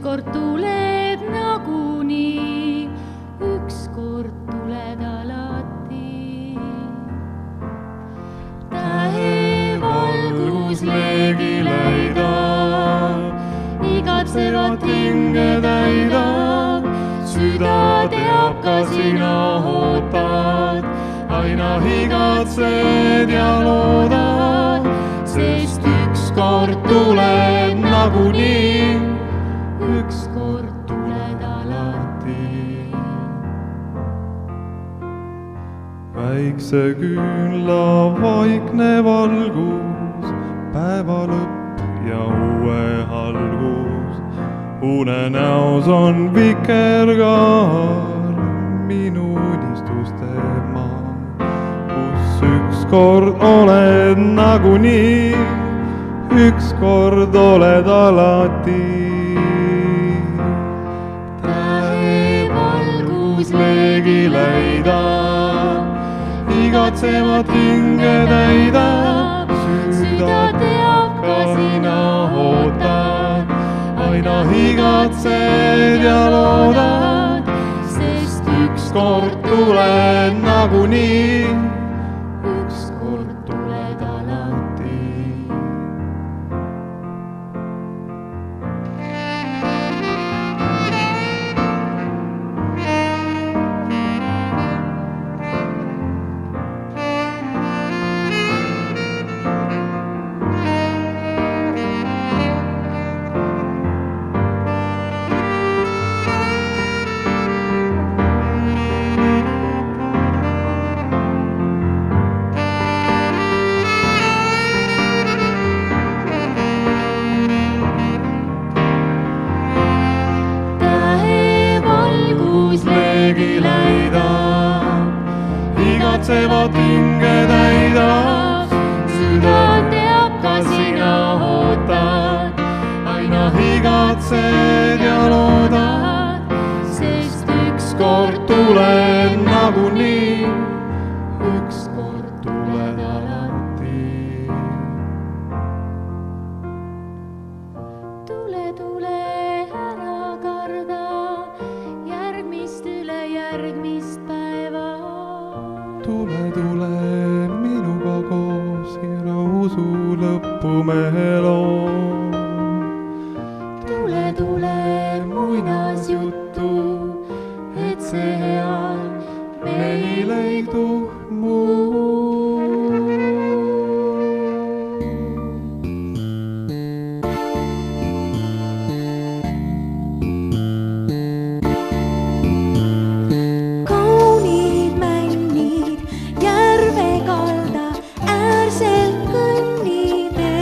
ükskord tuled nagunii, ükskord tuled alati. Tähevalgus leegi läidab, igatsevat hinge täidab, süda teab, ka sina ootad, aina igatsed ja loodad, sest ükskord tuled nagunii, ükskord tuled alati. Väikse küünla vaikne valgus, päeva lõpp ja uue algus. Unenäos on vikerkaar, minu unistuste maa, kus ükskord oled nagunii, ükskord oled alati. Tähevalgus leegi läidab, igatsevat hinge täidab, süda teab, ka sina ootad, aina igatsed ja loodad, sest ükskord tuled nagunii, ükskord tuled alati. leegi läidab, igatsevat hinge täidab, süda teab, ka sina ootad, aina igatsed ja loodad, sest ükskord tuled nagunii, ükskord tuled alati. Tule, tule, ära karda järgmist üle järgmist päeva. Tule, tule minuga koos ja usu lõppu me loo. Tule, tule muinasjuttu, et see hea meil ei tuhmu. Kaunid männid järve kalda äärselt kõnnitee.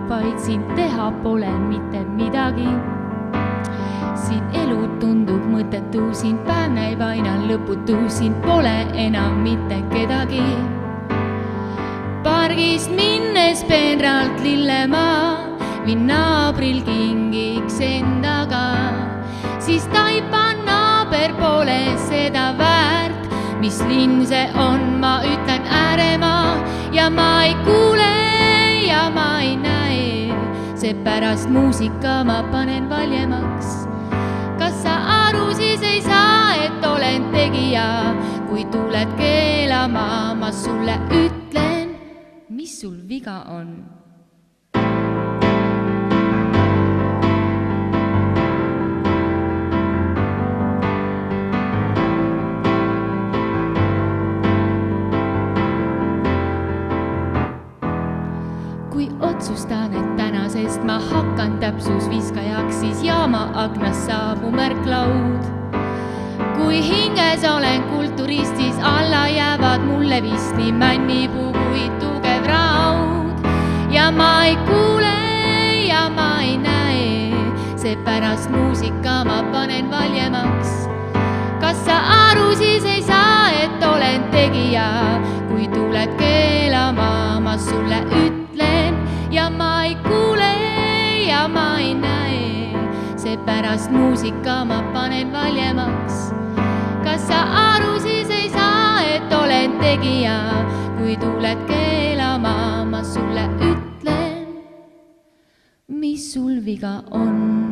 vaid siin teha pole mitte midagi. Siin elu tundub mõttetu, siin päev näib aina lõputu, siin pole enam mitte kedagi. Pargist minnes peenralt lillemaa, vin naabril kingiks endaga. Siis taipan naaber pole seda väärt, mis linn see on, ma ütlen ääremaa. Ja ma ei kuule ja ma ei näe, seepärast muusika ma panen valjemaks. Kas sa aru siis ei saa, et olen tegija, kui tuled keelama, ma sulle ütlen, mis sul viga on. Kui otsustan, et tänasest ma hakkan täpsusviskajaks, siis jaama aknast saabu märklaud. Kui hinges olen kulturist, siis alla jäävad mulle vist nii männipuu kui tugev raud. Ja ma ei kuule ja ma ei näe, seepärast muusika ma panen valjemaks. Kas sa aru siis ei saa, et olen tegija, kui tuled keelama, ma sulle ütlen. Ja ma ei kuule ja ma ei näe, seepärast muusika ma panen valjemaks. Kas sa aru siis ei saa, et olen tegija, kui tuled keelama, ma sulle ütlen, mis sul viga on.